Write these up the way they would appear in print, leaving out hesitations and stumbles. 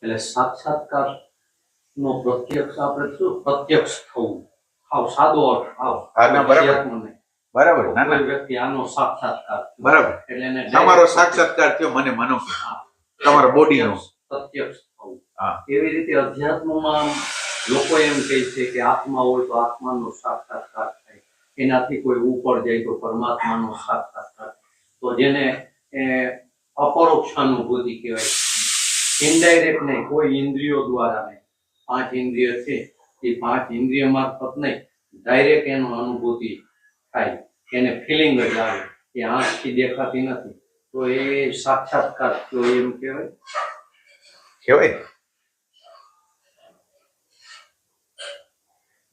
એટલે સાક્ષાત્કાર નો પ્રત્યક્ષ આપણે શું પ્રત્યક્ષ થવું, હાવ સાદો અર્થ, હાવ બરાબર. કોઈ વ્યક્તિ આનો સાક્ષાત્કાર બરાબર, એટલે એને તમારો સાક્ષાત્કાર થયો, મને માનો તમારા બોડીનો પ્રત્યક્ષ થવું. હા, એવી રીતે અધ્યાત્મમાં લોકો એમ કહે છે કે આત્મા હોય તો આત્માનો સાક્ષાત્કાર થાય, એનાથી કોઈ ઉપર જાય તો પરમાત્માનો સાક્ષાત્કાર. તો જેને અપરોક્ષાનુભૂતિ કહેવાય, ઇનડાયરેક્ટ નહીં, કોઈ ઇન્દ્રિયો દ્વારા નહીં. 5 ઇન્દ્રિય છે, એ 5 ઇન્દ્રિય મારફત નહીં, ડાયરેક્ટ એનો અનુભૂતિ થાય, એને ફિલિંગ જ આવે, એ આંખથી દેખાતી નથી, તો એ સાક્ષાત્કાર થયો એમ કહેવાય.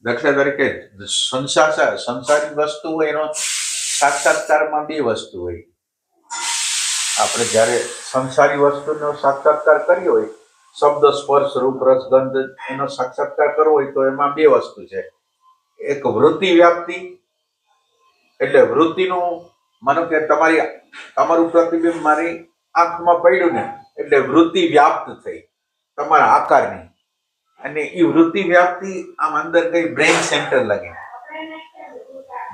દાખલા તરીકે સંસારી વસ્તુ હોય એનો સાક્ષાત્કારમાં 2 વસ્તુ હોય. આપણે જ્યારે સંસારી વસ્તુનો સાક્ષાત્કાર કર્યો હોય, શબ્દ, સ્પર્શ, રૂપ, રસ, ગંધ, એનો સાક્ષાત્કાર કરવો હોય તો એમાં 2 વસ્તુ છે. એક વૃત્તિ વ્યાપ્તિ, એટલે વૃત્તિનું, માનો કે તમારું પ્રતિબિંબ મારી આંખમાં પડ્યું ને, એટલે વૃત્તિ વ્યાપ્ત થઈ તમારા આકારની, અને એ વૃત્તિ વ્યાપ્તિ આમ અંદર કઈ બ્રેઇન સેન્ટર લાગે.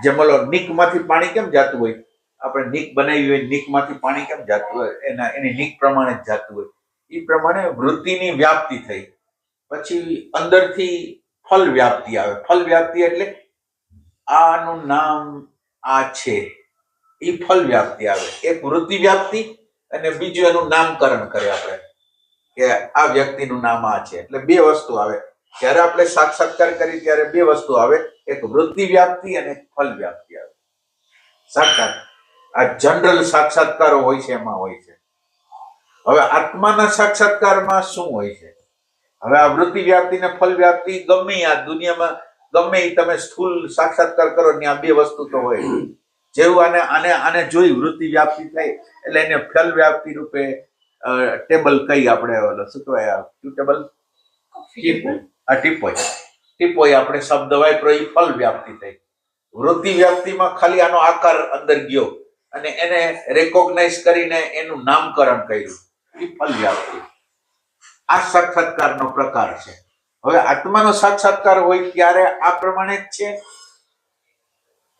જેમ બોલો નીકમાંથી પાણી કેમ જાતું હોય, આપણે નીક બનાવી હોય, નીકમાંથી પાણી કેમ જાતું હોય, એની નીક પ્રમાણે જ જાતું હોય, એ પ્રમાણે વૃત્તિની વ્યાપ્તિ થઈ. પછી અંદરથી ફલ વ્યાપ્તિ આવે. ફલ વ્યાપ્તિ એટલે આનું નામ આ છે, એ ફલ વ્યાપ્તિ આવે. એક વૃત્તિ વ્યાપ્તિ અને બીજું એનું નામકરણ કરે આપણે કે આ વ્યક્તિનું નામ આ છે. એટલે 2 વસ્તુ આવે. જ્યારે આપણે સાક્ષાત્કાર કરી ત્યારે 2 વસ્તુ આવે, એક વૃત્તિ વ્યાપ્તિ અને એક ફલ વ્યાપ્તિ આવે. સાક્ષાત આ જનરલ સાક્ષાત્કારો હોય છે, એમાં હોય છે. હવે આત્માના સાક્ષાત્કારમાં શું હોય છે? હવે આ વૃત્તિ વ્યાપ્તિ ને ફલ વ્યાપ્તિ ગમે આ દુનિયામાં ગમે તમે સ્થૂલ સાક્ષાત્કાર કરો ને, આ 2 વસ્તુ તો હોય. જેવું આને જોઈ વૃત્તિ વ્યાપ્તિ થઈ એટલે એને ફલ વ્યાપ્તિ રૂપે ટેબલ કઈ આપણે શું કહેવાય, ટેબલ ટીપોય આપણે શબ્દ વાપરો, એ ફલ વ્યાપ્તિ થઈ. વૃત્તિ વ્યાપ્તિમાં ખાલી આનો આકાર અંદર ગયો અને એને રેકોગ્નાઇઝ કરીને એનું નામકરણ કર્યું, એ ફલ વ્યાપ્તિ. આ સાક્ષાત્કારનો પ્રકાર છે. હવે આત્માનો સાક્ષાત્કાર હોય ત્યારે આ પ્રમાણે જ છે.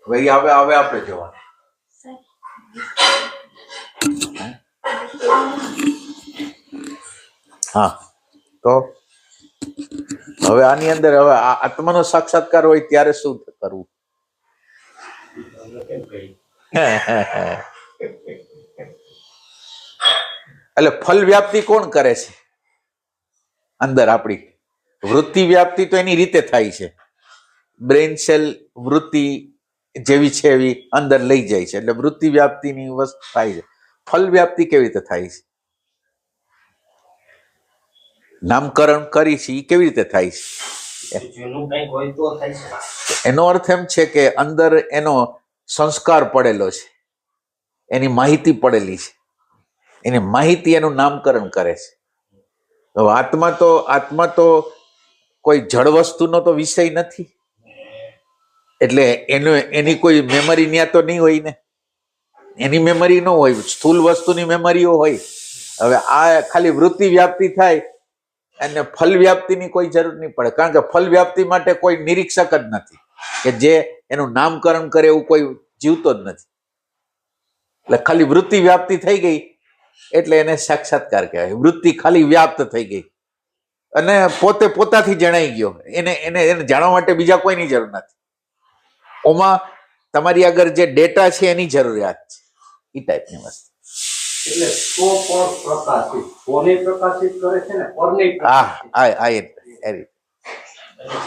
હવે આપણે જોવાનું. હા, તો હવે આની અંદર હવે આત્માનો સાક્ષાત્કાર હોય ત્યારે શું કરવું? એટલે ફલ વ્યાપ્તિ કોણ કરે છે અંદર? આપણી વૃત્તિ વ્યાપ્તિ તો એની રીતે થાય છે, બ્રેઇન સેલ વૃત્તિ જેવી છે એવી અંદર લઈ જાય છે, એટલે વૃત્તિ વ્યાપ્તિની વસ્તુ થાય છે. ફલ વ્યાપ્તિ કેવી રીતે થાય છે? નામકરણ કરી છે, એ કેવી રીતે થાય છે? એનો અર્થ એમ છે કે અંદર એનો સંસ્કાર પડેલો છે, એની માહિતી પડેલી છે, એની માહિતી એનું નામકરણ કરે છે. હવે આત્મા તો કોઈ જળ વસ્તુનો તો વિષય નથી, એટલે એની કોઈ મેમરી ત્યાં તો નહીં હોય ને, એની મેમરી ન હોય, સ્થૂલ વસ્તુની મેમરીઓ હોય. હવે આ ખાલી વૃત્તિ વ્યાપ્તિ થાય અને ફલ વ્યાપ્તિની કોઈ જરૂર નહીં પડે, કારણ કે ફલ વ્યાપ્તિ માટે કોઈ નિરીક્ષક જ નથી કે જે એનું નામકરણ કરે, એવું કોઈ જીવતો જ નથી. એટલે ખાલી વૃત્તિ વ્યાપ્તિ થઈ ગઈ એટલે એને સાક્ષાત્કાર કહેવાય. વૃત્તિ ખાલી વ્યાપ્ત થઈ ગઈ અને પોતાથી જણાઈ ગયો, એને જાણવા માટે બીજા કોઈની જરૂર નથી. ઓમાં તમારી આગળ જે ડેટા છે એની જરૂરિયાત છે, એ ટાઈપની વસ્તુ. એટલે સ્વ પર પ્રકાશિત, કોને પ્રકાશિત કરે છે ને પરને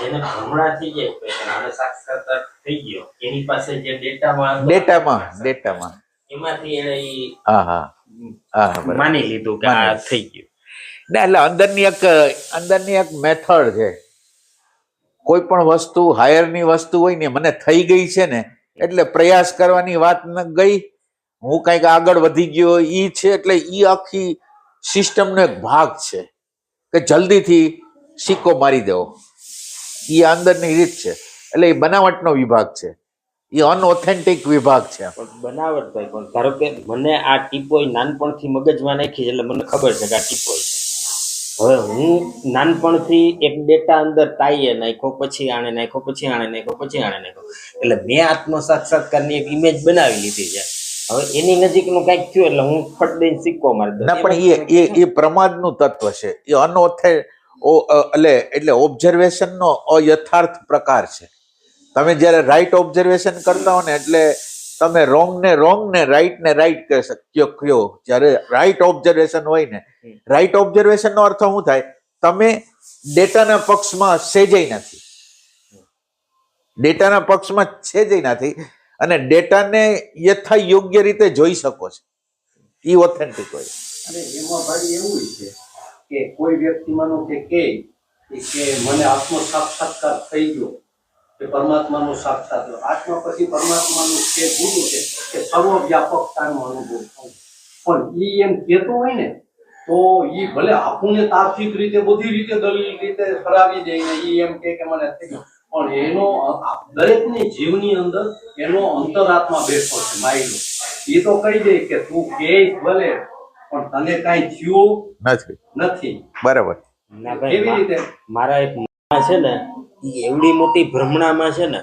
જેને ભ્રમણા થઈ જાય અને સાક્ષાત્કાર થઈ ગયો, એની પાસે જે ડેટામાં એમાંથી એને માની લીધું કે આ થઈ ગયું. એટલે અંદરની એક મેથડ છે. કોઈ પણ વસ્તુ હાયરની વસ્તુ હોય ને, મને થઈ ગઈ છે ને એટલે પ્રયાસ કરવાની વાત ન ગઈ, હું કંઈક આગળ વધી ગયો ઈ છે. એટલે ઈ આખી સિસ્ટમનો એક ભાગ છે કે જલ્દીથી સિક્કો મારી દેવો, એ અંદરની રીત છે. એટલે એ બનાવટનો વિભાગ છે, એ અનઓથેન્ટિક વિભાગ છે. બનાવટ ભાઈ, પણ ધારો કે મને આ ટીપોય નાનપણથી મગજમાં નાખી છે એટલે મને ખબર છે કે આ ટીપોય છે, હવે હું નાનપણથી એક ડેટા અંદર તાઈએ નાખ્યો, પછી આણે નાખ્યો, પછી આણે નાખ્યો, પછી આણે નાખ્યો, એટલે મેં આત્મ સાક્ષાત્કારની એક ઇમેજ બનાવી લીધી છે. હવે એની નજીકનું કંઈક થયું એટલે હું ફટ દઈને સિક્કો મારી દઉં. ના, પણ એ પ્રમાદનું તત્વ છે, એ એટલે ઓબ્ઝર્વેશનનો અયથાર્થ પ્રકાર છે. તમે જ્યારે રાઈટ ઓબ્ઝર્વેશન કરતા હો ને એટલે તમે રોંગ ને રાઈટ કયો. જ્યારે રાઈટ ઓબ્ઝર્વેશન હોય ને, રાઈટ ઓબ્ઝર્વેશન નો અર્થ શું થાય? તમે ડેટાના પક્ષમાં સેજય નથી અને ડેટાને યથા યોગ્ય રીતે જોઈ શકો છો. એ ઓથેન્ટિક હોય. અને એમાં ભાઈ એવું છે કે કોઈ વ્યક્તિ માનો કે મને આત્મ સાક્ષાત્કાર થઈ ગયો, કે પરમાત્માનો સાક્ષાત્કાર, આત્મા પછી પરમાત્માનું છે ગુરુ છે કે સર્વવ્યાપકતાનો અનુભવ થાય. પણ ઈ એમ કહેતો હોય ને તો ઈ ભલે આપણને તાર્કિક રીતે બધી રીતે દલીલ રીતે કરાવી દે ને ઈ એમ કે મને થઈ ગયો, પણ એનો દરેકની જીવની અંદર એનો અંતરાત્મા બેઠો છે, માયલો. એ તો કહી દે કે તું કે ભલે પણ તને કાંઈ થયું નથી. બરાબર. ના ભાઈ, એવી રીતે મારા એક મામા છે ને, ઈ એવડી મોટી ભ્રમણામાં છે ને,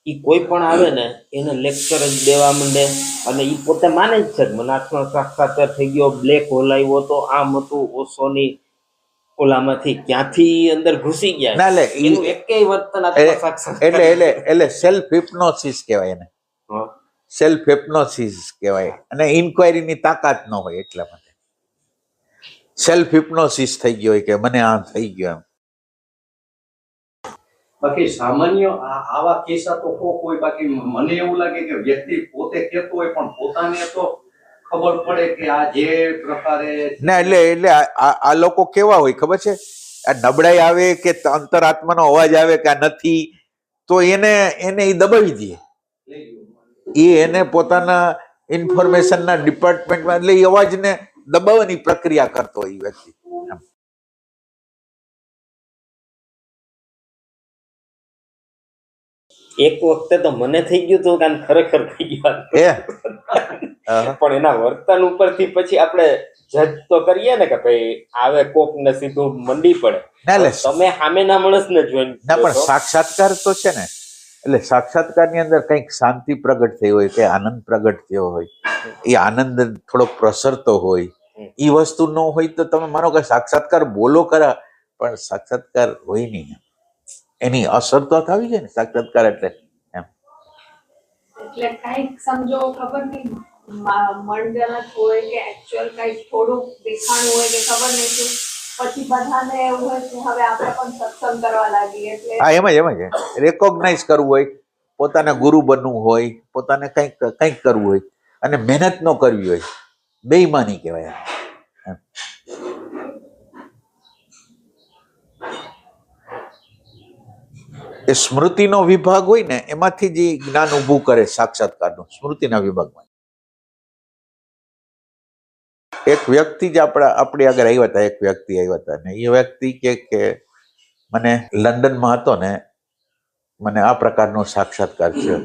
ઈ કોઈ પણ આવે ને એને લેક્ચર જ દેવા માંડે અને ઈ પોતે માને જ છે મને આત્મ સાક્ષાત્કાર થઈ ગયો, બ્લેક હોલ આવ્યો તો, આમ હતું, ઓશોની ઓલામાંથી ક્યાંથી અંદર ઘૂસી ગયા. ના લે, એનું એકેય વર્તન આત્મ સાક્ષાત્કાર એટલે સેલ્ફ હિપ્નોસિસ કહેવાય એને. સેલ્ફ હિપ્નોસિસ કહેવાય. અને ઇન્ક્વાયરીની તાકાત ન હોય એટલા માટે સેલ્ફ હિપ્નોસિસ થઈ ગયો હોય કે મને આ થઈ ગયો એમ. બાકી સામાન્ય આવા કિસ્સા તો કોઈ, બાકી મને એવું લાગે કે વ્યક્તિ પોતે કહેતો હોય પણ પોતાને તો ખબર પડે કે આ જે પ્રકારે ના એટલે આ લોકો કેવા હોય ખબર છે? આ નબળાઈ આવે કે અંતરાત્માનો અવાજ આવે કે આ નથી, તો એને એ દબાવી દે. એને પોતાના ઇન્ફોર્મેશનના ડિપાર્ટમેન્ટમાં એટલે એ અવાજને દબાવવાની પ્રક્રિયા કરતો હોય વ્યક્તિ. એક વખતે તો મને થઈ ગયું હતું કારણ ખરેખર થઈ ગયું, પણ એના વર્તન ઉપરથી પછી આપણે જજ તો કરીએ ને કે ભાઈ આવે કોક ને સીધું મંડી પડે. તમે સામેના માણસને જોઈને ના, પણ સાક્ષાત્કાર તો છે ને, એટલે સાક્ષાત્કારની અંદર કંઈક શાંતિ પ્રગટ થઈ હોય કે આનંદ પ્રગટ થયો હોય, એ આનંદ થોડોક પ્રસરતો હોય, એ વસ્તુ ન હોય તો તમે માનો કે સાક્ષાત્કાર બોલો ખરા પણ સાક્ષાત્કાર હોય નહીં. એની અસર તો થવી જાય ને સાક્ષાત્કાર એટલે એમ. એટલે કઈક સમજો ખબર નહીં મંડળત હોય કે એકચ્યુઅલ કઈક થોડુંક દેખાણું હોય કે ખબર નહીં શું, પછી બધાને એવું હોય કે હવે આપણે પણ સત્સંગ કરવા લાગીએ. એટલે હા, એમ જ રેકોગ્નાઇઝ કરવું હોય, પોતાને ગુરુ બનવું હોય, પોતાને કંઈક કરવું હોય અને મહેનત ન કરવી હોય, બેઈમાની કહેવાય. એ સ્મૃતિનો વિભાગ હોય ને એમાંથી જે જ્ઞાન ઊભું કરે સાક્ષાત્કારનું, સ્મૃતિના વિભાગમાં. એક વ્યક્તિ જ આપણી આગળ આવ્યા હતા, એક વ્યક્તિ આવ્યા હતા ને એ વ્યક્તિ કે મને લંડનમાં હતો ને મને આ પ્રકારનો સાક્ષાત્કાર છે.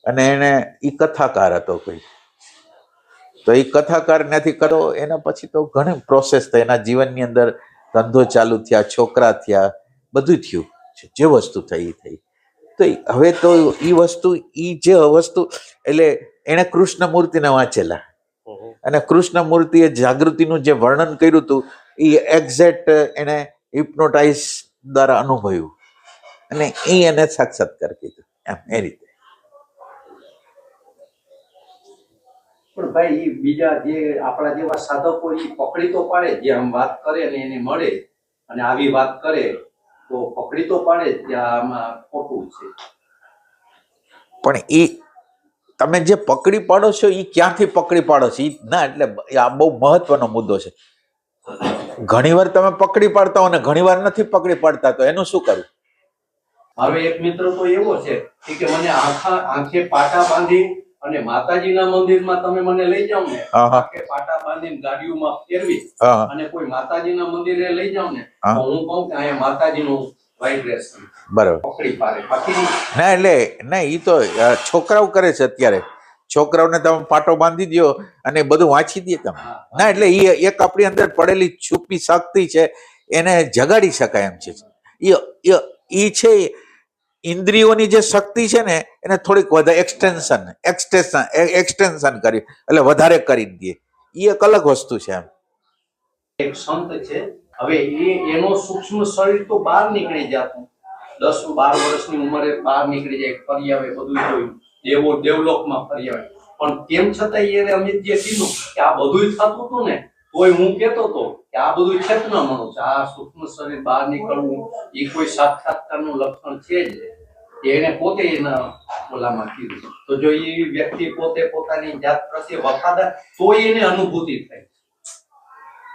અને એને એ કથાકાર હતો કોઈ, તો એ કથાકાર નથી કરો એના પછી તો ઘણી પ્રોસેસ થઈ, એના જીવનની અંદર ધંધો ચાલુ થયા, છોકરા થયા, બધું થયું, જે વસ્તુ થઈ તો હવે તો એ વસ્તુ એટલે એને કૃષ્ણમૂર્તિને વાંચેલા અને કૃષ્ણમૂર્તિએ જાગૃતિનું જે વર્ણન કર્યું હતું એ એક્ઝેક્ટ એને હિપ્નોટાઇઝ દ્વારા અનુભવ્યું અને એને સાક્ષાત્કાર કીધું એમ. એ રીતે. પણ ભાઈ એ બીજા જે આપણા જેવા સાધકો એ પકડી તો પાડે, જે આમ વાત કરે ને એને મળે અને આવી વાત કરે તો પકડી તો પાડે ત્યાં આમાં ખોટું છે. પણ એ તમે જે પકડી પાડો છો એ ક્યાંથી પકડી પાડો છો ના, એટલે આ બહુ મહત્વનો મુદ્દો છે. ઘણીવાર તમે પકડી પાડતા હો ને ઘણીવાર નથી પકડી પાડતા, તો એનું શું કરવું? હવે એક મિત્ર તો એવો છે કે મને આંખે પાટા બાંધી અને માતાજીના મંદિરમાં તમે મને લઈ જાવ ને, આંખે પાટા બાંધીને ગાડીઓમાં ફેરવી અને કોઈ માતાજીના મંદિરે લઈ જાવ ને તો હું કહું કે અહીંયા માતાજીનું વાઇબ્રેશન બરાબર પકડી પાડે. બાકી ના, એટલે ના, એ તો છોકરાઓ કરે છે અત્યારે છોકરાઓને તમે પાટો બાંધી દો અને બધું વાંચી દે તમે. ના એટલે એ એક આપણી અંદર પડેલી છુપી શક્તિ છે, એને જગાડી શકાય એમ છે. એ છે ઇન્દ્રિયોની જે શક્તિ છે ને એને થોડીક વધારે એક્સટેન્શન કરી એટલે વધારે કરી દે. એ એક અલગ વસ્તુ છે એમ. એક સંત છે, હવે એનો સૂક્ષ્મ શરીર તો બહાર નીકળી જતું, 10-12 વર્ષની ઉંમરે બહાર નીકળી જાય, ફરી આવે, બધું જોયું, એવો ડેવલપમાં ફરી આવે, પણ તેમ છતાં એને અમિતજીએ કીધું કે આ બધું થતું હતું ને તોય હું કહેતો હતો કે આ બધું ચેતનામણું છે, આ સૂક્ષ્મ શરીર બહાર નીકળવું એ કોઈ સાક્ષાત્કારનું લક્ષણ છે જ નહીં. એને પોતે એના ઓલામાં કીધું. તો જો એ વ્યક્તિ પોતે પોતાની જાત પ્રત્યે વફાદાર, તો એને અનુભૂતિ થાય.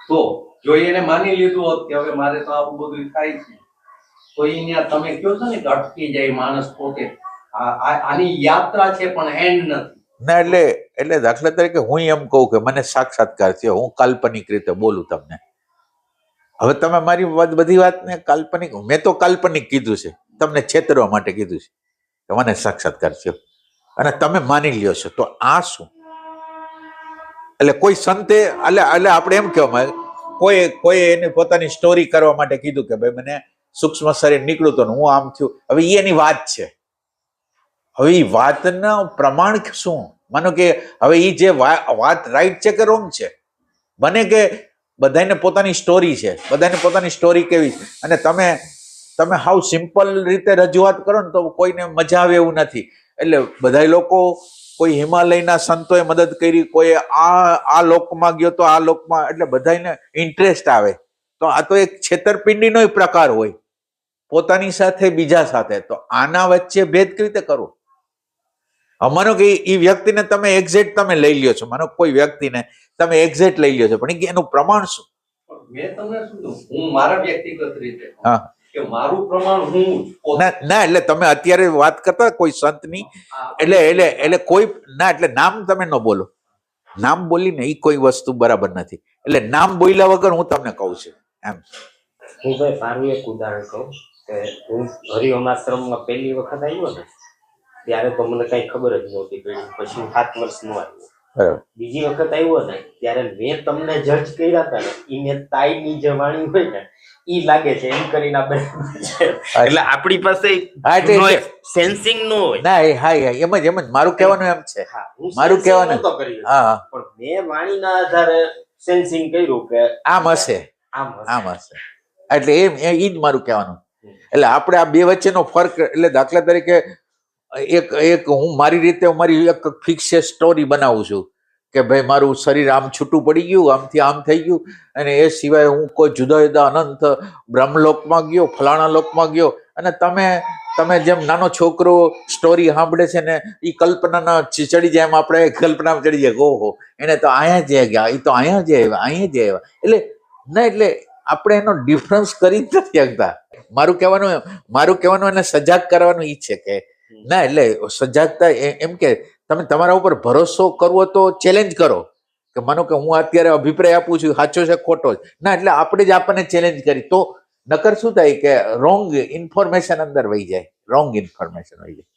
તો જો એને માની લીધું હોત કે હવે મારે તો આવું બધું થાય છે, તો અહીંયા તમે કહો છો ને કે અટકી જાય માણસ પોતે. આની યાત્રા છે પણ એન્ડ નથી. ના એટલે દાખલા તરીકે હું એમ કહું કે મને સાક્ષાત્કાર થયો, હું કાલ્પનિક રીતે બોલું તમને. હવે તમે મારી બધી વાતને કાલ્પનિક, મેં તો કાલ્પનિક કીધું છે, તમને છેતરવા માટે કીધું છે કે મને સાક્ષાત્કાર થયો અને તમે માની લ્યો છો, તો આ શું? એટલે કોઈ સંતે એટલે આપણે એમ કહેવામાં કોઈ એને પોતાની સ્ટોરી કરવા માટે કીધું કે ભાઈ મને સૂક્ષ્મ શરીર નીકળ્યું તો હું આમ થયું. હવે એની વાત છે. હવે એ વાતના પ્રમાણ શું? માનો કે હવે એ જે વાત રાઈટ છે કે રોંગ છે? બને કે બધાને પોતાની સ્ટોરી છે, બધાને પોતાની સ્ટોરી કેવી છે, અને તમે હાવ સિમ્પલ રીતે રજૂઆત કરો ને તો કોઈને મજા આવે એવું નથી. એટલે બધા લોકો, કોઈ હિમાલયના સંતોએ મદદ કરી, કોઈ આ લોકમાં ગયો તો આ લોકમાં, એટલે બધાને ઇન્ટરેસ્ટ આવે. તો આ તો એક છેતરપિંડીનો પ્રકાર હોય, પોતાની સાથે બીજા સાથે. તો આના વચ્ચે ભેદ કેવી રીતે કરવો? માનો કે એ વ્યક્તિને તમે એક્ઝેક્ટ તમે લઈ લ્યો છો, માનો કોઈ વ્યક્તિને તમે એક્ઝેક્ટ લઈ લ્યો છો, પણ એનું પ્રમાણ શું? મેં તમને શું કહ્યું, હું મારા વ્યક્તિગત રીતે હા, કે મારું પ્રમાણ હું ના એટલે તમે અત્યારે વાત કરતા કોઈ સંતની, એટલે કોઈ ના, એટલે નામ તમે ન બોલો. નામ બોલીને એ કોઈ વસ્તુ બરાબર નથી. એટલે નામ બોલ્યા વગર હું તમને કહું છું એમ. હું ભાઈ મારું એક ઉદાહરણ કહું કે હું હરિઓમ આશ્રમમાં પહેલી વખત આવ્યો ને ત્યારે તો મને કઈ ખબર જ નહોતી પડી. પછી હું 7 વર્ષનો આવ્યો. બરાબર. બીજી વખત આવ્યો ને ત્યારે મેં તમને જજ કર્યા હતા ને, એ મેં તાઈની જે વાણી હોય ને ઈ લાગે છે એમ કરીને આપણે એટલે આપણી પાસે સેન્સિંગ નો હોય. ના હા એમ જ મારું કહેવાનું એમ છે. મારું કહેવાનું નહોતો કર્યો, હા, પણ મેં વાણીના આધારે સેન્સિંગ કર્યું કે આમ હશે, આમ આમ હશે. એટલે એ જ મારું કહેવાનું. એટલે આપણે આ બે વચ્ચેનો ફરક, એટલે દાખલા તરીકે એક હું મારી રીતે મારી એક ફિક્સ સ્ટોરી બનાવું છું કે ભાઈ મારું શરીર આમ છૂટું પડી ગયું, આમથી આમ થઈ ગયું, અને એ સિવાય હું કોઈ જુદા જુદા અનંત બ્રહ્મલોકમાં ગયો, ફલાણા લોકમાં ગયો. અને તમે જેમ નાનો છોકરો સ્ટોરી સાંભળે છે ને એ કલ્પનાના ચડી જાય, એમ આપણે કલ્પનામાં ચડી જાય, ઓહો એને તો અહીંયા જ ગયા, એ તો અહીંયા જ આવ્યા, અહીંયા જ આવ્યા. એટલે ના, એટલે આપણે એનો ડિફરન્સ કરી જ નથી શકતા. મારું કહેવાનું એને સજાગ કરવાનું ઈ છે કે ના, એટલે સજાગતા એમ કે તમે તમારા ઉપર ભરોસો કરવો તો ચેલેન્જ કરો કે માનો કે હું અત્યારે અભિપ્રાય આપું છું, સાચો છે ખોટો જ ના, એટલે આપણે જ આપણને ચેલેન્જ કરી. તો નકર શું થાય કે રોંગ ઇન્ફોર્મેશન અંદર વહી જાય, રોંગ ઇન્ફોર્મેશન વહી જાય.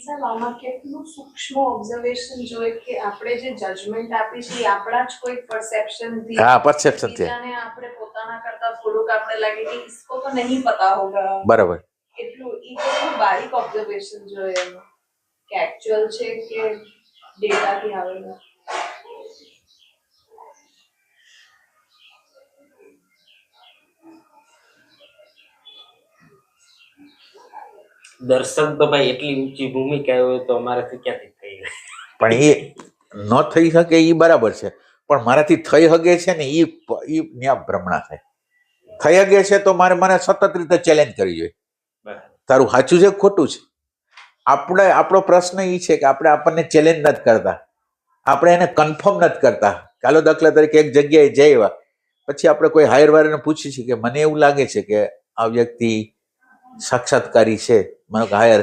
સાહેબ, આમાં કેટલું સૂક્ષ્મ ઓબ્ઝર્વેશન જોઈએ કે આપણે જે જજમેન્ટ આપી છે એ આપણા જ કોઈ પરસેપ્શન થી, હા, પરસેપ્શન છે, બીજાને આપણે પોતાના કરતા થોડુંક આપણે લાગે કે इसको तो नहीं पता होगा, બરાબર. કેટલું બારીક ઓબ્ઝર્વેશન જોઈએ એમાં કે એક્ચ્યુઅલ છે કે ડેટાથી આવેલું. દર્શક તો ભાઈ એટલી ઊંચી ભૂમિકા હોય તો અમારાથી ક્યાંથી થઈ જાય? પણ એ ન થઈ શકે એ બરાબર છે, પણ મારાથી થઈ શકે છે ને એ ત્યાં ભ્રમણા થાય. થઈ શકે છે તો મને સતત રીતે ચેલેન્જ કરવી જોઈએ, તારું સાચું છે ખોટું છે. આપણો પ્રશ્ન એ છે કે આપણને ચેલેન્જ નથી કરતા, આપણે એને કન્ફર્મ નથી કરતા. ચાલો દાખલા તરીકે એક જગ્યાએ જઈએ, પછી આપણે કોઈ હાયર વાળાને પૂછીએ છીએ કે મને એવું લાગે છે કે આ વ્યક્તિ સાક્ષાત્કારી છે, મને હાયર,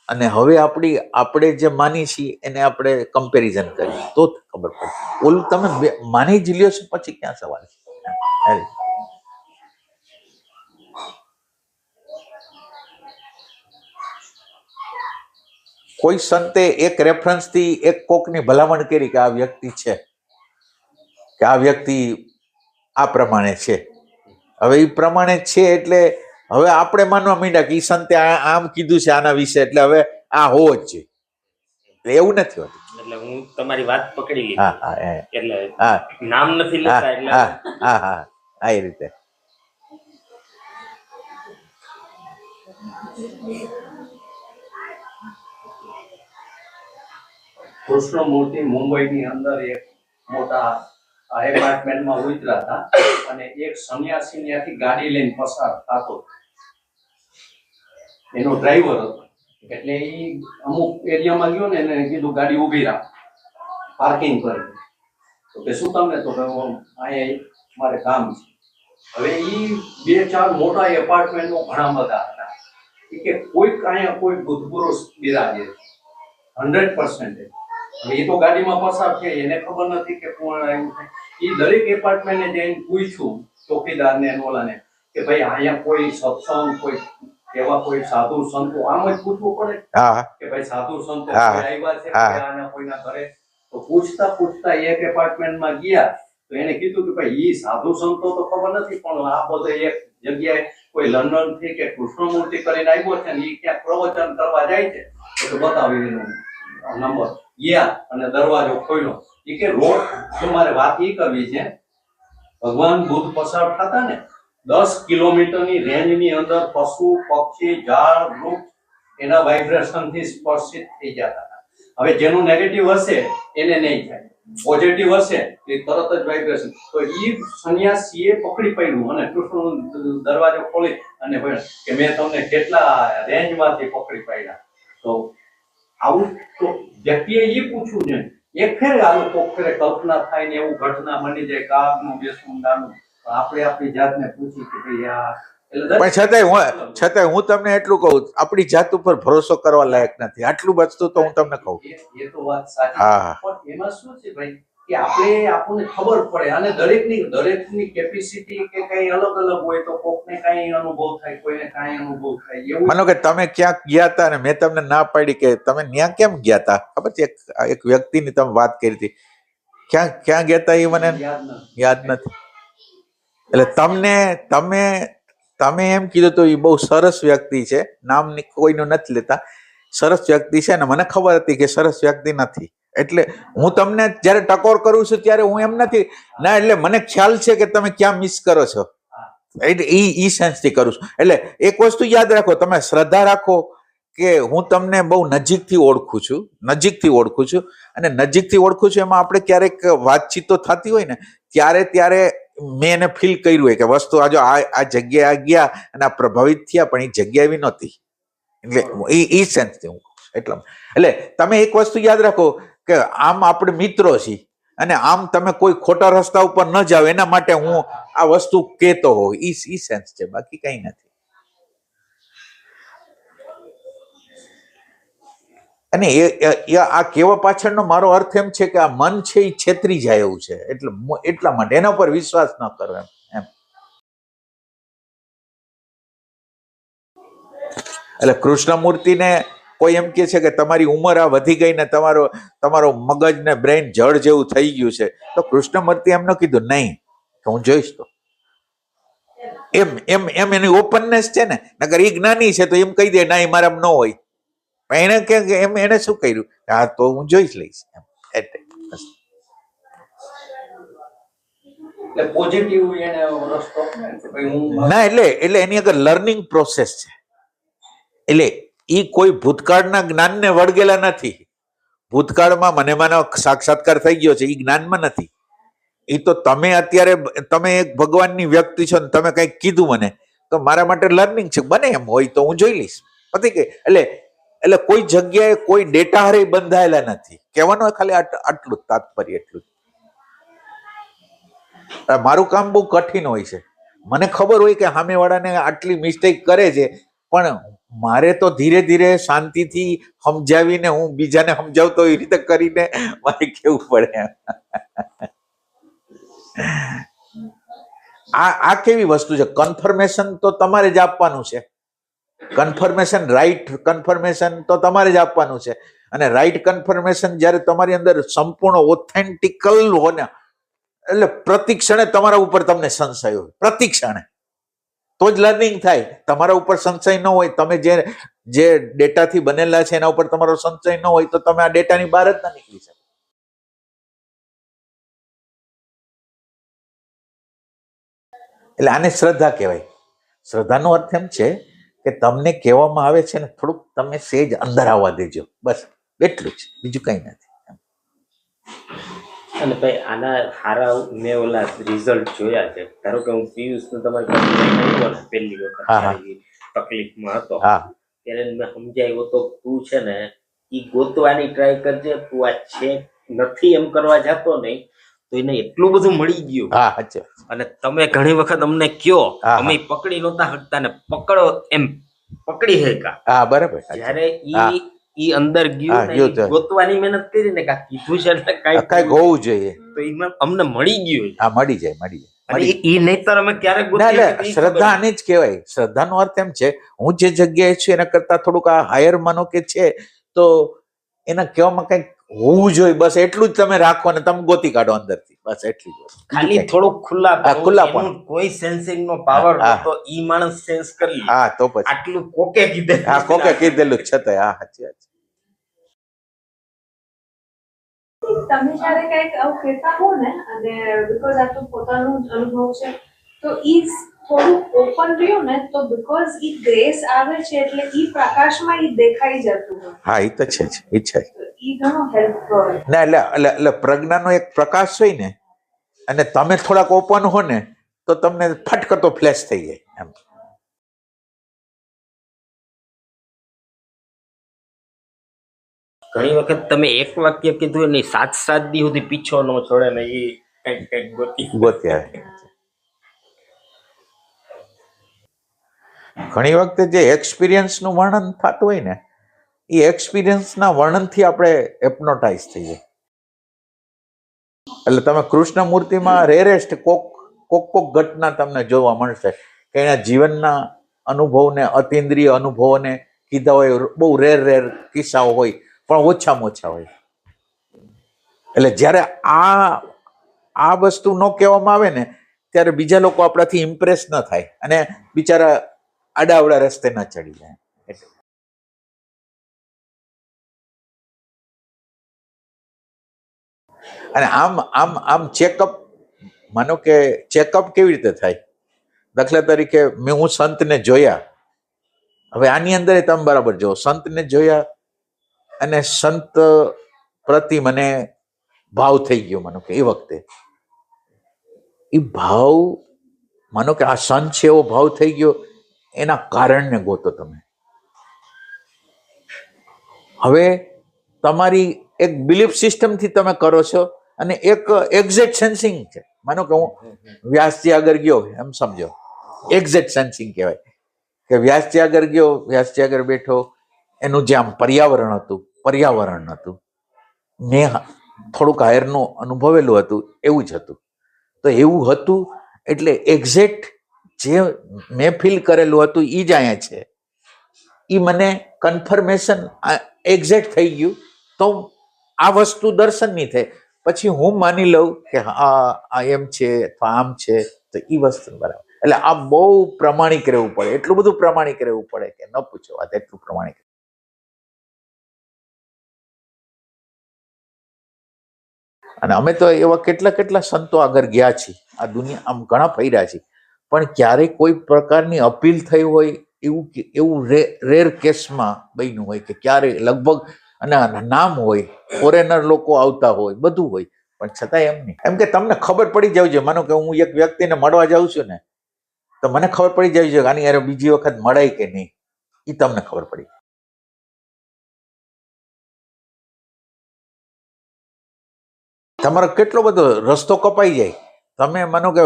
અને હવે આપણે જે માની છીએ એને આપણે કમ્પેરિઝન કરીએ તો ખબર પડે. ઓલું તમે માની જ લ્યો છો પછી ક્યાં સવાલ છે? કોઈ સંતે એક રેફરન્સથી એક કોકની ભલામણ કરી કે આ વ્યક્તિ છે, કે આ વ્યક્તિ આ પ્રમાણે છે. હવે એ પ્રમાણે છે એટલે હવે આપણે માનવા માંડ્યા કે એ સંતે આમ કીધું છે આના વિશે એટલે હવે આ હોવો જ છે. એટલે એવું નથી હોતું. એટલે હું તમારી વાત પકડી હા લીધી. હા એટલે હા નામ નથી હા લેતા એટલે હા હા હા હા એ રીતે. કૃષ્ણમૂર્તિ મુંબઈની અંદર એક મોટા એપાર્ટમેન્ટમાં ઉતર્યા હતા અને એક સંન્યાસી ત્યાંથી ગાડી લઈને પસાર થતો એનો ડ્રાઈવર હતો. એટલે એ અમુક એરિયામાં ગયો ને એને કીધું ગાડી ઊભી રાખ, પાર્કિંગ કરી. તો કે શું તમને? તો અહીંયા મારે કામ છે. હવે એ 2-4 મોટા એપાર્ટમેન્ટો ઘણા બધા હતા. કે કોઈક અહીંયા કોઈ બુદ્ધ પુરુષ બિરાજે 100%. હવે એ તો ગાડીમાં પસાર છે, એને ખબર નથી કે કોણ આવ્યું છે. એ દરેક એપાર્ટમેન્ટને જઈને પૂછ્યું ચોકીદારને ઓલાને કે ભાઈ અહીંયા કોઈ સત્સંગ, કોઈ એવા કોઈ સાધુ સંતો, આમ જ પૂછવું પડે હા કે ભાઈ સાધુ સંતો હા. કોઈ આવ્યા છે હા. કે આના કોઈના ઘરે? તો પૂછતા પૂછતા એક એપાર્ટમેન્ટમાં ગયા તો એને કીધું કે ભાઈ ઈ સાધુ સંતો તો ખબર નથી, પણ આ બધે એક જગ્યાએ કોઈ લંડન થી કે કૃષ્ણમૂર્તિ કરીને આવ્યો છે ને ઈ ક્યાંક પ્રવચન કરવા જાય છે, તો બતાવી એનો નંબર. ગયા અને દરવાજો ખોલ્યો. એ કે રોડ જો મારે વાત એ કરવી છે, ભગવાન બુદ્ધ પસાર થતા ને 10 કિલોમીટરની રેન્જની અંદર પશુ પક્ષી ઝાડ વૃક્ષ એના વાઇબ્રેશન થી સ્પર્શિત થઈ જતા હતા. હવે જેનું નેગેટિવ હશે એને નહીં થાય, પોઝિટિવ હશે એ તરત જ વાઇબ્રેશન. તો ઈ સંન્યાસીએ પકડી પડ્યું અને કૃષ્ણ દરવાજો ખોલી અને કે મેં તમને કેટલા રેન્જમાંથી પકડી પડ્યા. તો આવું તો વ્યક્તિએ એ પૂછવું છે. એક ફેર આવું કોક ફેરે કલ્પના થાય ને એવું ઘટના બની જાય કાગનું બેસવું દાનું, આપણે આપણી જાતને પૂછી કે ભાઈ આ પણ છતાંય હું તમને એટલું કહું, આપણી જાત ઉપર ભરોસો કરવા લાયક નથી. આટલું વસ્તુ તો હું તમને કહું. એ તો વાત સાચી. હા. પણ એમાં શું છે ભાઈ કે આપણને ખબર પડે અને દરેકની કેપેસિટી કે કઈ અલગ અલગ હોય. તો કોકને કઈ અનુભવ થાય, કોઈને કઈ અનુભવ થાય. એવું માનો કે તમે ક્યાંક ગયા હતા ને મેં તમને ના પાડી કે તમે ત્યાં કેમ ગયા હતા, ખબર છે? એક વ્યક્તિની તમે વાત કરી હતી, ક્યાં ગયા હતા એ મને યાદ નથી. એટલે તમે એમ કીધું તો એ બહુ સરસ વ્યક્તિ છે, નામ કોઈનું નથી લેતા, સરસ વ્યક્તિ છે ને મને ખબર હતી કે સરસ વ્યક્તિ નથી. એટલે હું તમને જયારે ટકોર કરું છું ત્યારે હું એમ નથી ના, એટલે મને ખ્યાલ છે કે તમે ક્યાં મિસ કરો છો. ઈ સેન્સથી કરું છું. એટલે એક વસ્તુ યાદ રાખો, તમે શ્રદ્ધા રાખો કે હું તમને બહુ નજીકથી ઓળખું છું અને નજીકથી ઓળખું છું એમાં આપણે ક્યારેક વાતચીતો થતી હોય ને ત્યારે મેં એને ફીલ કર્યું હોય કે વસ્તુ આ જગ્યાએ ગયા અને આ પ્રભાવિત થયા, પણ એ જગ્યા એવી નહોતી. એટલે એ સેન્સથી હું એટલે તમે એક વસ્તુ યાદ રાખો કે આમ આપણે મિત્રો છીએ અને આમ તમે કોઈ ખોટા રસ્તા ઉપર ન જાઓ એના માટે હું આ વસ્તુ કહેતો હોઉં. ઈ સેન્સ છે, બાકી કઈ નથી. અને આ કહેવા પાછળનો મારો અર્થ એમ છે કે આ મન છે એ છેતરી જાય એવું છે, એટલા માટે એના ઉપર વિશ્વાસ ન કરો એમ. એટલે કૃષ્ણમૂર્તિને કોઈ એમ કે છે કે તમારી ઉંમર આ વધી ગઈ ને તમારો મગજ ને બ્રેઇન જળ જેવું થઈ ગયું છે, તો કૃષ્ણમૂર્તિ એમ ન કીધું નહીં કે હું જોઈશ. તો એમ એની ઓપનનેસ છે ને, નકર એ જ્ઞાની છે તો એમ કહી દે ના મારા ન હોય. એને કે એમ એને શું કર્યું? હા તો હું જોઈ લઈશ એમ. પોઝિટિવ એને રસ્તો ના, એટલે એની આગળ લર્નિંગ પ્રોસેસ છે. એટલે એ કોઈ ભૂતકાળના જ્ઞાનને વળગેલા નથી. ભૂતકાળમાં મને માનો સાક્ષાત્કાર થઈ ગયો છે, એ જ્ઞાનમાં નથી. એ તો તમે અત્યારે તમે એક ભગવાનની વ્યક્તિ છો ને તમે કંઈક કીધું મને, તો મારા માટે લર્નિંગ છે. બને એમ હોય તો હું જોઈ લઈશ. પતી કે એટલે કોઈ જગ્યાએ કોઈ ડેટા હારે બંધાયેલા નથી. કહેવાનું ખાલી આટલું તાત્પર્ય એટલું. મારું કામ બહુ કઠિન હોય છે. મને ખબર હોય કે સામેવાળાને આટલી મિસ્ટેક કરે છે, પણ મારે તો ધીરે ધીરે શાંતિથી સમજાવીને હું બીજાને સમજાવતો એ રીતે કરીને મારે કેવું પડે. આ કેવી વસ્તુ છે? કન્ફર્મેશન તો તમારે જ આપવાનું છે. કન્ફર્મેશન, રાઈટ કન્ફર્મેશન તો તમારે જ આપવાનું છે. અને રાઈટ કન્ફર્મેશન જ્યારે તમારી અંદર સંપૂર્ણ ઓથેન્ટિકલ હોય ને, એટલે પ્રતિક્ષણે તમારા ઉપર તમને સંશય હોય, પ્રતિક્ષણે, તો જ લર્નિંગ થાય. તમારા ઉપર સંશય ન હોય, તમે જે ડેટાથી બનેલા છે એના ઉપર તમારો સંશય ન હોય, તો તમે આ ડેટાની બહાર જ ના નીકળી શકો. એટલે આને શ્રદ્ધા કહેવાય. શ્રદ્ધાનો અર્થ એમ છે કે તમને કહેવામાં આવે છે ને, થોડુંક તમે સેજ અંદર આવવા દેજો, બસ એટલું જ, બીજું કંઈ નથી. અને ભાઈ આના સારા મેં ઓલા રિઝલ્ટ જોયા છે. ધારો કે હું પિયુષને તમારી પાસે લઈને આવ્યો ને પહેલી વખત, હા, હા. ત્યારે ઈ તકલીફમાં હતો, હા, ત્યારે મેં સમજાવ્યો તો તું છે ને ઈ ગોતવાની ટ્રાય કરજે, તું આ છે નથી એમ કરવા જતો નહીં તો એને એટલું બધું મળી ગયું. હા, સાચું. અને તમે ઘણી વખત અમને કયો, હા, અમે પકડી નહોતા શકતા ને પકડો એમ પકડી શક્યા. હા, બરાબર. સાચું. જ્યારે હા. ઈ અંદર હા, ગયું ને ગયું ઈ તો. ગોતવાની મહેનત કરી ને કાંઈક કીધું છે એટલે કાંઈક કાંઈક હોવું જોઈએ. તો એમાં અમને મળી ગયું. હા, મળી જાય, મળી જાય. અને ઈ નહીતર અમે ક્યારેક ના, ગોતી એટલે શ્રદ્ધા આને જ કહેવાય. શ્રદ્ધાનો અર્થ એમ છે, હું જે જગ્યાએ છું એના કરતા થોડુંક આ હાયર માનો કે છે, તો એના કહેવામાં કંઈક હોવું જોઈએ, બસ એટલું જ તમે રાખો ને તમે ગોતી કાઢો અંદરથી, બસ એટલી જ વસ્તુ. ખાલી થોડુંક હા, ખુલ્લાપણું. એનું કોઈ સેન્સિંગ નો પાવર હા. નતો, ઈ માણસ સેન્સ કરી લે. હા, તો પછી આટલું કોકે કીધે. હા, કોકે કીધેલું જ છતાંય. હા, સાચી વાત છે. તમે જ્યારે કંઈક આવું કહેતા હો ને, અને બીકોઝ આ તો પોતાનું જ અનુભવ છે, તો ઈ થોડું ઓપન રહ્યું ને, તો બીકોઝ ઈ ગ્રેસ આવે છે એટલે ઈ પ્રકાશમાં ઈ દેખાઈ જતું હોય. હા, એ તો છે જ, એ છે જ. તો ઈ ઘણો હેલ્પ કરે. ના, એટલે પ્રજ્ઞાનો એક પ્રકાશ હોય ને, અને તમે થોડાક ઓપન હો ને, તો તમને ફટકતો ફ્લેશ થઈ જાય એમ. ઘણી વખત તમે એક વાક્ય કીધું ને 7 દી સુધી પીછો ન છોડે ને ઈ કઈક ગોત્યા. ઘણી વખતે જે એક્સપિરિયન્સનું વર્ણન થતું હોય ને, એ એક્સપિરિયન્સના વર્ણનથી આપણે હિપ્નોટાઇઝ થઈ જાય. એટલે તમે કૃષ્ણ મૂર્તિમાં રેરેસ્ટ કોક ઘટના તમને જોવા મળશે કે એના જીવનના અનુભવને, અતિન્દ્રિય અનુભવોને કીધા હોય. બહુ રેર કિસ્સાઓ હોય, પણ ઓછામાં ઓછા હોય. એટલે જ્યારે આ વસ્તુ ન કહેવામાં આવે ને, ત્યારે બીજા લોકો આપણાથી ઇમ્પ્રેસ ન થાય અને બિચારા આડાવડા રસ્તે ન ચડી જાય. અને આમ ચેકઅપ, માનો કે ચેકઅપ કેવી રીતે થાય? દાખલા તરીકે હું સંતને જોયા, હવે આની અંદર તમે બરાબર જો, સંતને જોયા અને સંત પ્રતિ મને ભાવ થઈ ગયો. માનો કે એ વખતે એ ભાવ, માનો કે આ સંત છે એવો ભાવ થઈ ગયો, એના કારણને ગોતો તમે. હવે તમારી એક બિલીફ સિસ્ટમથી તમે કરો છો, અને એક એક્ઝેક્ટ સેન્સિંગ છે. માનો કે હું વ્યાસજી આગળ ગયો, એમ સમજો, એક્ઝેક્ટ સેન્સિંગ કહેવાય કે વ્યાસજી આગળ ગયો, વ્યાસજી આગળ બેઠો, એનું જે આમ પર્યાવરણ હતું, મેં થોડુંક હાયરનું અનુભવેલું હતું, એવું જ હતું. તો એવું હતું એટલે એક્ઝેક્ટ જે મેં ફીલ કરેલું હતું એ જ અહીંયા છે. એ મને કન્ફર્મેશન એક્ઝેક્ટ થઈ ગયું. તો આ વસ્તુ દર્શનની થઈ, પછી હું માની લઉં કે આ એમ છે, આમ છે, તો એ વસ્તુ બરાબર. એટલે આ બહુ પ્રમાણિક રહેવું પડે, એટલું બધું પ્રમાણિક રહેવું પડે કે ન પૂછો વાત, એટલું પ્રમાણિક. અને અમે તો એવા કેટલા સંતો આગળ ગયા છીએ, આ દુનિયા આમ ઘણા ફર્યા છીએ, પણ ક્યારેય કોઈ પ્રકારની અપીલ થઈ હોય એવું રેર કેસમાં બન્યું હોય કે ક્યારે લગભગ, અને નામ હોય, ફોરેનર લોકો આવતા હોય, બધું હોય, પણ છતાંય એમ નહીં. એમ કે તમને ખબર પડી જવી જોઈએ. માનો કે હું એક વ્યક્તિને મળવા જાઉં છું ને, તો મને ખબર પડી જવી જોઈએ કે આની યાર બીજી વખત મળાય કે નહીં, એ તમને ખબર પડી. તમારો કેટલો બધો રસ્તો કપાઈ જાય. તમે માનો કે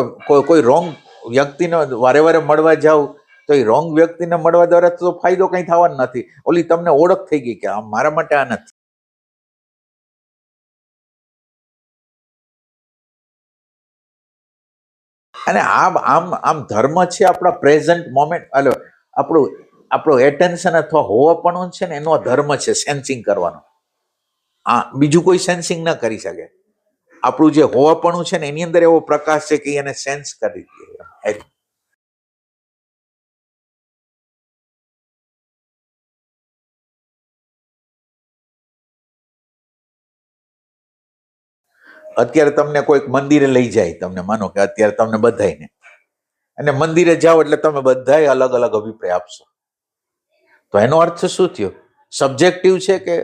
કોઈ રોંગ વ્યક્તિને વારે વારે મળવા જાવ, તો એ રોંગ વ્યક્તિને મળવા દ્વારા તો ફાયદો કંઈ થવાનો નથી. ઓલી તમને ઓળખ થઈ ગઈ કે આ મારા માટે આ નથી. અને આમ ધર્મ છે આપણા પ્રેઝન્ટ મોમેન્ટ, આપણું આપણું એટેન્શન અથવા હોવાપણું છે ને એનો ધર્મ છે સેન્સિંગ કરવાનો. બીજું કોઈ સેન્સિંગ ન કરી શકે. આપણું જે હોવાપણું છે ને એની અંદર એવો પ્રકાશ છે કે એને સેન્સ કરી દે. અત્યારે તમને કોઈક મંદિરે લઈ જાય, તમને માનો કે અત્યારે તમને બધાયને, અને મંદિરે જાઓ એટલે તમે બધાય અલગ અલગ અભિપ્રાય આપશો. તો એનો અર્થ શું થયો? સબ્જેક્ટિવ છે કે?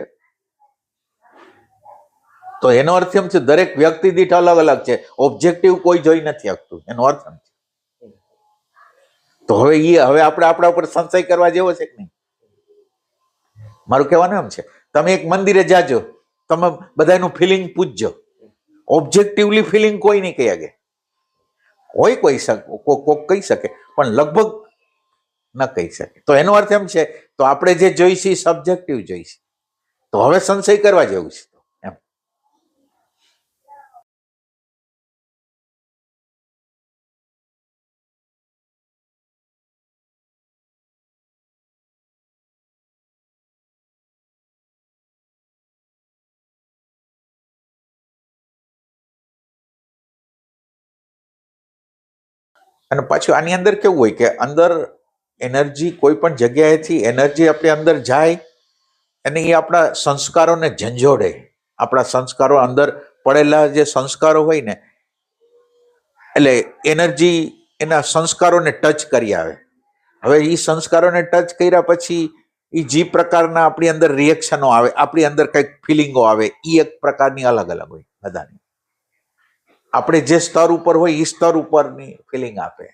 તો એનો અર્થ એમ છે દરેક વ્યક્તિ દીઠ અલગ અલગ છે, ઓબ્જેક્ટિવ કોઈ જોઈ નથી શકતું. એનો અર્થ એમ છે. તો હવે આપણે આપણા ઉપર સંશય કરવા જેવો છે કે નહીં? મારું કહેવાનું એમ છે, તમે એક મંદિરે જાજો, તમે બધાનું ફિલિંગ પૂછજો. ઓબ્જેક્ટિવલી ફિલિંગ કોઈ નહીં કહી શકે. કોઈ કોક કહી શકે, પણ લગભગ ન કહી શકે. તો એનો અર્થ એમ છે, તો આપણે જે જોઈશે સબ્જેક્ટિવ જોઈશે. તો હવે સંશય કરવા જેવું છે એમ. અને પાછું આની અંદર કેવું હોય કે અંદર એનર્જી, કોઈ પણ જગ્યાએથી એનર્જી આપણી અંદર જાય અને એ આપણા સંસ્કારોને ઝંઝોડે. આપણા સંસ્કારો અંદર પડેલા જે સંસ્કારો હોય ને, એટલે એનર્જી એના સંસ્કારોને ટચ કરી આવે. હવે એ સંસ્કારોને ટચ કર્યા પછી એ જે પ્રકારના આપણી અંદર રિએક્શનો આવે, આપણી અંદર કંઈક ફિલિંગો આવે, એ એક પ્રકારની અલગ અલગ હોય બધાની. આપણે જે સ્તર ઉપર હોય એ સ્તર ઉપરની ફિલિંગ આપે.